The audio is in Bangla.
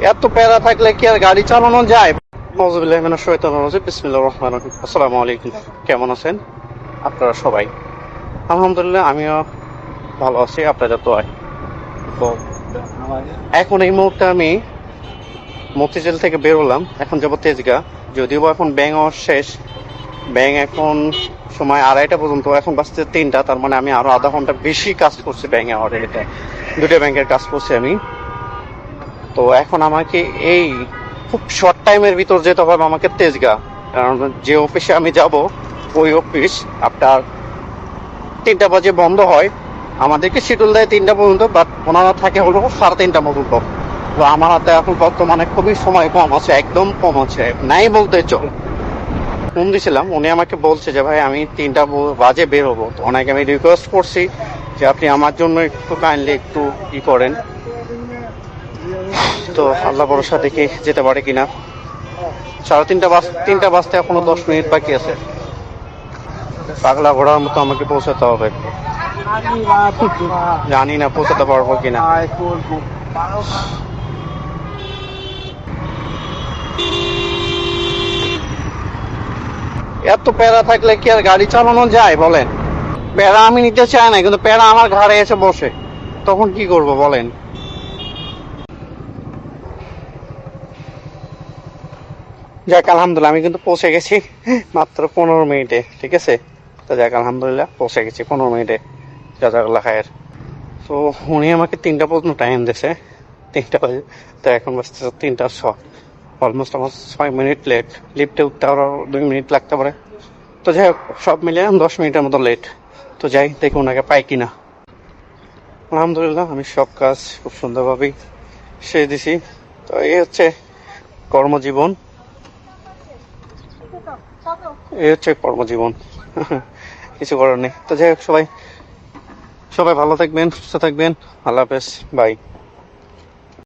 এত প্যারা থাকলে কি আর গাড়ি চালানো যায়? আউযুবিল্লাহি মিনাশ শাইতানির রাজিম। বিসমিল্লাহির রহমানির রহিম। আসসালামু আলাইকুম। কেমন আছেন আপনারা সবাই? আলহামদুলিল্লাহ, আমিও ভালো আছি আপনাদের দোয়ায়। তো এখন এই মুহূর্তে আমি মতিঝিল থেকে বেরোলাম, এখন যাবো তেজগাঁ। যদিও বা এখন ব্যাংক আওয়ার শেষ, ব্যাংক এখন সময় 2:30 পর্যন্ত, এখন বাজছে 3টা, তার মানে আমি আরো আধা ঘন্টা বেশি কাজ করছি ব্যাংক আওয়ারে। এটা দুটো ব্যাংকের কাজ করছি আমি। তো এখন আমাকে এই খুব শর্ট টাইমের ভিতর যেতে হবে আমাকে তেজগাঁ, কারণ যে অফিসে আমি যাব ওই অফিস আপনার 3টা বাজে বন্ধ হয়। আমাদেরকে শিডিউল দেয় 3টা পর্যন্ত, বাট ওনারা থাকে হলো 3:30 পর্যন্ত। তো আমার হাতে এখন বর্তমানে খুবই সময় কম আছে, একদম কম আছে, নাই বলতে চল। ফোন দিয়েছিলাম, উনি আমাকে বলছে যে ভাই আমি 3টা বাজে বের হবো। তো ওনাকে আমি রিকোয়েস্ট করছি যে আপনি আমার জন্য একটু কাইন্ডলি একটু করেন। তো আল্লাহ ভরসা দেখি যেতে পারে কিনা। 3:30 বাজতে এখনো 10 মিনিট বাকি আছে। পাগলা ঘোড়ার মতো আমাকে পৌঁছাতে হবে। জানি না পৌঁছাতে পারবো কিনা। এত প্যারা থাকলে কি আর গাড়ি চালানো যায় বলেন? প্যারা আমি নিতে চাই না, কিন্তু প্যারা আমার ঘাড়ে এসে বসে, তখন কি করব বলেন? যাক আলহামদুলিল্লাহ, আমি কিন্তু পৌঁছে গেছি মাত্র 15 মিনিটে, ঠিক আছে? তো যাক আলহামদুলিল্লাহ পৌঁছে গেছি 15 মিনিটে। জাযাকাল্লাহ খায়ের। তো উনি আমাকে 3টা পর্যন্ত টাইম দিয়েছে, 3টা বাজে। তো এখন বাজতেছে 3টা 6, অলমোস্ট আমার 6 মিনিট লেট। লিফটে উঠতে আরো 2 মিনিট লাগতে পারে। তো যাই হোক, সব মিলিয়ে 10 মিনিটের মতো লেট। তো যাই দেখি ওনাকে পাই কিনা। আলহামদুলিল্লাহ আমি সব কাজ খুব সুন্দরভাবেই সেরে দিছি। তো এই হচ্ছে কর্মজীবন, এই হচ্ছে কর্মজীবন কিছু করার নেই। তো যাই হোক, সবাই ভালো থাকবেন, সুস্থ থাকবেন। আল্লাহ হাফেজ, বাই।